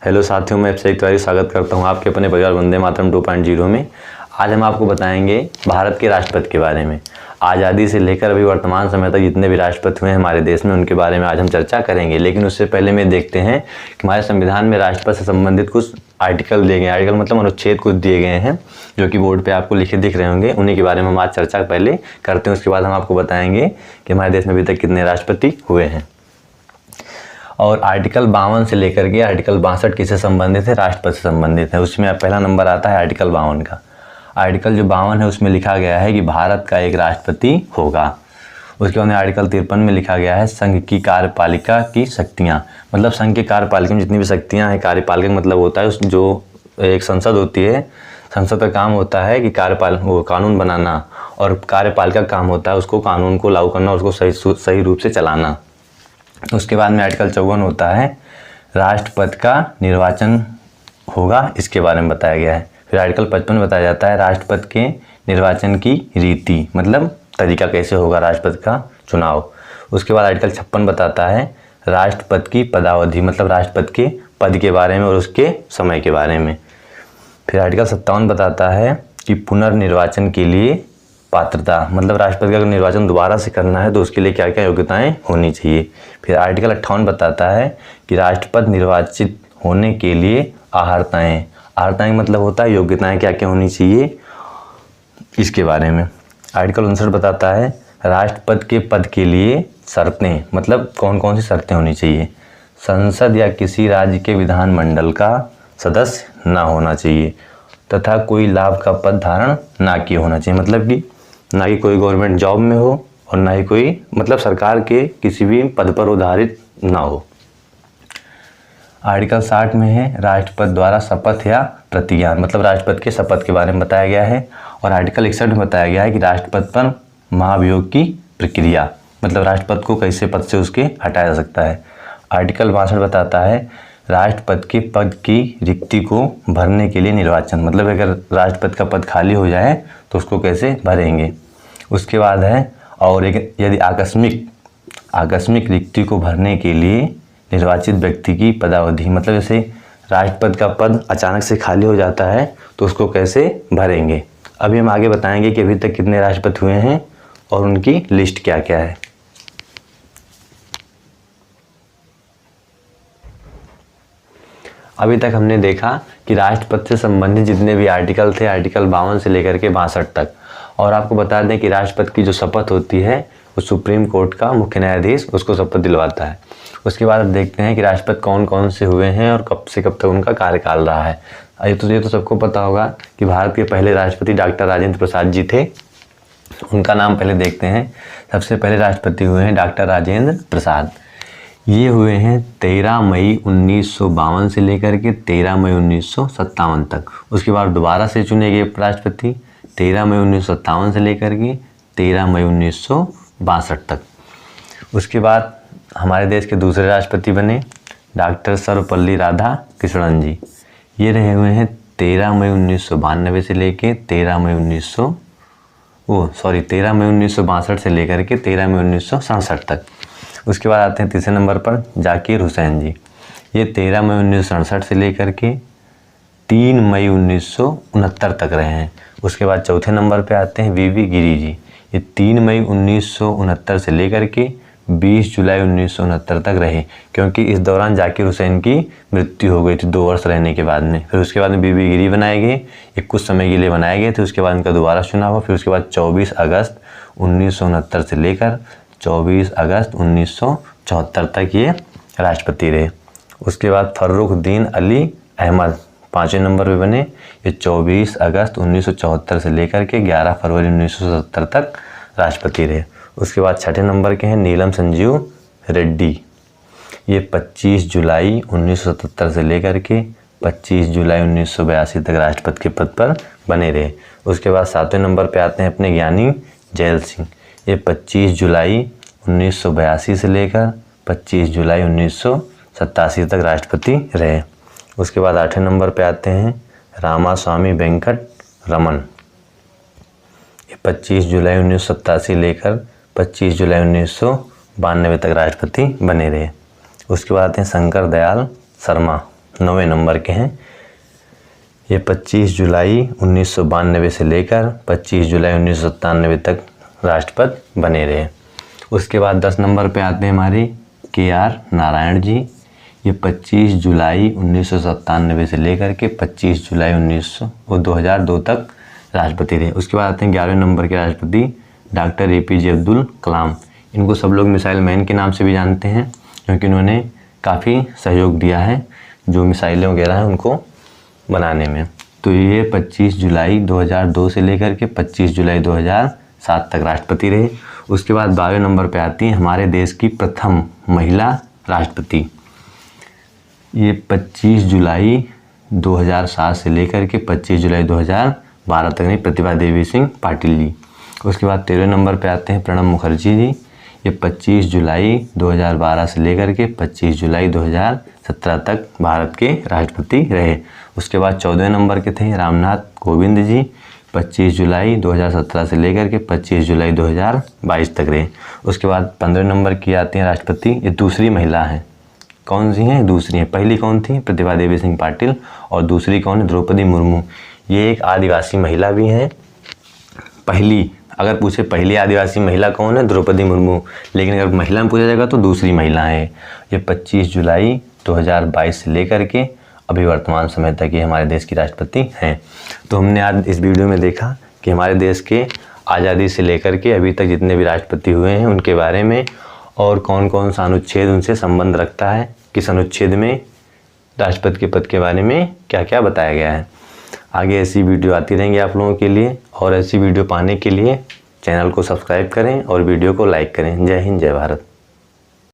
Hello साथियों, मैं अभिषेक तिवारी स्वागत करता हूं आपके अपने परिवार वंदे मातरम 2.0 में। आज हम आपको बताएंगे भारत के राष्ट्रपति के बारे में। आज़ादी से लेकर अभी वर्तमान समय तक जितने भी राष्ट्रपति हुए हैं हमारे देश में, उनके बारे में आज हम चर्चा करेंगे। लेकिन उससे पहले में देखते हैं कि हमारे संविधान में राष्ट्रपति से संबंधित कुछ आर्टिकल दिए गए हैं। आर्टिकल मतलब अनुच्छेद कुछ दिए गए हैं जो कि बोर्ड पर आपको लिखे दिख रहे होंगे। उन्हीं के बारे में हम आज चर्चा पहले करते हैं, उसके बाद हम आपको बताएंगे कि हमारे देश में अभी तक कितने राष्ट्रपति हुए हैं। और आर्टिकल 52 से लेकर के आर्टिकल 62 किससे संबंधित है? राष्ट्रपति से संबंधित है। उसमें पहला नंबर आता है आर्टिकल 52 का। आर्टिकल जो 52 है उसमें लिखा गया है कि भारत का एक राष्ट्रपति होगा। उसके बाद आर्टिकल 53 में लिखा गया है संघ की कार्यपालिका की शक्तियाँ, मतलब संघ के कार्यपालिका में जितनी भी शक्तियाँ हैं। कार्यपालिका मतलब होता है जो एक संसद होती है, संसद का काम होता है कि वो कानून बनाना, और कार्यपालिका का काम होता है उसको कानून को लागू करना, उसको सही रूप से चलाना। उसके बाद में आर्टिकल 54 होता है राष्ट्रपति का निर्वाचन होगा, इसके बारे में बताया गया है। फिर आर्टिकल 55 बताया जाता है राष्ट्रपति के निर्वाचन की रीति, मतलब तरीका कैसे होगा राष्ट्रपति का चुनाव। उसके बाद आर्टिकल 56 बताता है राष्ट्रपति की पदावधि, मतलब राष्ट्रपति के पद के बारे में और उसके समय के बारे में। फिर आर्टिकल 57 बताता है कि पुनर्निर्वाचन के लिए पात्रता, मतलब राष्ट्रपति का अगर निर्वाचन दोबारा से करना है तो उसके लिए क्या क्या योग्यताएं होनी चाहिए। फिर आर्टिकल 58 बताता है कि राष्ट्रपति निर्वाचित होने के लिए आहारताएं मतलब होता है योग्यताएं क्या क्या होनी चाहिए, इसके बारे में। आर्टिकल 59 बताता है राष्ट्रपति के पद के लिए शर्तें, मतलब कौन कौन सी शर्तें होनी चाहिए। संसद या किसी राज्य के विधानमंडल का सदस्य ना होना चाहिए तथा कोई लाभ का पद धारण ना किया होना चाहिए, मतलब कि ना ही कोई गवर्नमेंट जॉब में हो और ना ही कोई मतलब सरकार के किसी भी पद पर उधारित ना हो। आर्टिकल 60 में है राष्ट्रपति द्वारा शपथ या प्रतिज्ञा, मतलब राष्ट्रपति के शपथ के बारे में बताया गया है। और आर्टिकल 61 में बताया गया है कि राष्ट्रपति पर महाभियोग की प्रक्रिया, मतलब राष्ट्रपति को कैसे पद से उसके हटाया जा सकता है। आर्टिकल 62 बताता है राष्ट्रपति के पद की रिक्ति को भरने के लिए निर्वाचन, मतलब अगर राष्ट्रपति का पद खाली हो जाए तो उसको कैसे भरेंगे। उसके बाद है और एक यदि आकस्मिक रिक्ति को भरने के लिए निर्वाचित व्यक्ति की पदावधि, मतलब जैसे राष्ट्रपति का पद अचानक से खाली हो जाता है तो उसको कैसे भरेंगे। अभी हम आगे बताएंगे कि अभी तक कितने राष्ट्रपति हुए हैं और उनकी लिस्ट क्या क्या है। अभी तक हमने देखा कि राष्ट्रपति से संबंधित जितने भी आर्टिकल थे, आर्टिकल 52 से लेकर के 62 तक। और आपको बता दें कि राष्ट्रपति की जो शपथ होती है वो सुप्रीम कोर्ट का मुख्य न्यायाधीश उसको शपथ दिलवाता है। उसके बाद देखते हैं कि राष्ट्रपति कौन कौन से हुए हैं और कब से कब तक उनका कार्यकाल रहा है। ये तो सबको पता होगा कि भारत के पहले राष्ट्रपति डॉक्टर राजेंद्र प्रसाद जी थे। उनका नाम पहले देखते हैं। सबसे पहले राष्ट्रपति हुए हैं डॉक्टर राजेंद्र प्रसाद। ये हुए हैं 13 मई 1952 से लेकर के 13 मई 1957 तक। उसके बाद दोबारा से चुने गए राष्ट्रपति 13 मई 1957 से लेकर के 13 मई 1962 तक। उसके बाद हमारे देश के दूसरे राष्ट्रपति बने डॉक्टर सर्वपल्ली राधाकृष्णन जी। ये रहे हुए हैं 13 मई 1992 से लेकर 13 मई 1962 से लेकर के 13 मई 1967 तक। उसके बाद आते हैं तीसरे नंबर पर जाकिर हुसैन जी। ये 13 मई 1967 से लेकर के 3 मई 1969 तक रहे हैं। उसके बाद चौथे नंबर पे आते हैं वीवी गिरी जी। ये 3 मई 1969 से लेकर के 20 जुलाई 1969 तक रहे, क्योंकि इस दौरान जाकिर हुसैन की मृत्यु हो गई थी 2 वर्ष रहने के बाद में। फिर उसके बाद में वीवी गिरी बनाए गए, ये कुछ समय के लिए बनाए गए थे। उसके बाद इनका दोबारा चुनाव हुआ। फिर उसके बाद 24 अगस्त 1969 से लेकर 24 अगस्त 1974 तक ये राष्ट्रपति रहे। उसके बाद फर्रुखदीन अली अहमद 5वें नंबर पे बने। ये 24 अगस्त 1974 से लेकर के 11 फरवरी 1977 तक राष्ट्रपति रहे। उसके बाद 6ठे नंबर के हैं नीलम संजीव रेड्डी। ये 25 जुलाई 1977 से लेकर के 25 जुलाई 1982 तक राष्ट्रपति के पद पर बने रहे। उसके बाद 7वें नंबर पे आते हैं अपने ज्ञानी जैल सिंह। ये 25 जुलाई 1982 से लेकर 25 जुलाई 1987 तक राष्ट्रपति रहे। उसके बाद 8वें नंबर पे आते हैं रामास्वामी वेंकट रमन। ये 25 जुलाई 1987 लेकर 25 जुलाई 1992 तक राष्ट्रपति बने रहे। उसके बाद आते हैं शंकर दयाल शर्मा। 9वें नंबर के हैं। ये 25 जुलाई 1992 से लेकर 25 जुलाई 1997 तक राष्ट्रपति बने रहे। उसके बाद 10 नंबर पे आते हैं हमारे KR नारायण जी। ये 25 जुलाई 1997 से लेकर के 25 जुलाई 2002 तक राष्ट्रपति रहे। उसके बाद आते हैं 11वें नंबर के राष्ट्रपति डॉक्टर APJ अब्दुल कलाम। इनको सब लोग मिसाइल मैन के नाम से भी जानते हैं, क्योंकि इन्होंने काफ़ी सहयोग दिया है जो मिसाइलें वगैरह हैं उनको बनाने में। तो ये 25 जुलाई 2002 से लेकर के 25 जुलाई 2007 तक राष्ट्रपति रहे। उसके बाद 12वें नंबर पे आती हैं हमारे देश की प्रथम महिला राष्ट्रपति। ये 25 जुलाई 2007 से लेकर के 25 जुलाई 2012 तक नहीं, प्रतिभा देवी सिंह पाटिल जी। उसके बाद 13वें नंबर पे आते हैं प्रणब मुखर्जी जी। ये 25 जुलाई 2012 से लेकर के 25 जुलाई 2017 तक भारत के राष्ट्रपति रहे। उसके बाद 14वें नंबर के थे रामनाथ कोविंद जी। 25 जुलाई 2017 से लेकर के 25 जुलाई 2022 तक रहे। उसके बाद 15वें नंबर की आती हैं राष्ट्रपति, ये दूसरी महिला हैं। कौन सी हैं? दूसरी हैं। पहली कौन थी? प्रतिभा देवी सिंह पाटिल। और दूसरी कौन है? द्रौपदी मुर्मू। ये एक आदिवासी महिला भी हैं। पहली, अगर पूछे पहली आदिवासी महिला कौन है? द्रौपदी मुर्मू। लेकिन अगर महिला में पूछा जाएगा तो दूसरी महिला है। ये 25 जुलाई 2022 से लेकर के अभी वर्तमान समय तक ये हमारे देश की राष्ट्रपति हैं। तो हमने आज इस वीडियो में देखा कि हमारे देश के आज़ादी से लेकर के अभी तक जितने भी राष्ट्रपति हुए हैं उनके बारे में, और कौन कौन सा अनुच्छेद उनसे संबंध रखता है, किस अनुच्छेद में राष्ट्रपति के पद के बारे में क्या क्या बताया गया है। आगे ऐसी वीडियो आती रहेंगी आप लोगों के लिए, और ऐसी वीडियो पाने के लिए चैनल को सब्सक्राइब करें और वीडियो को लाइक करें। जय हिंद, जय भारत।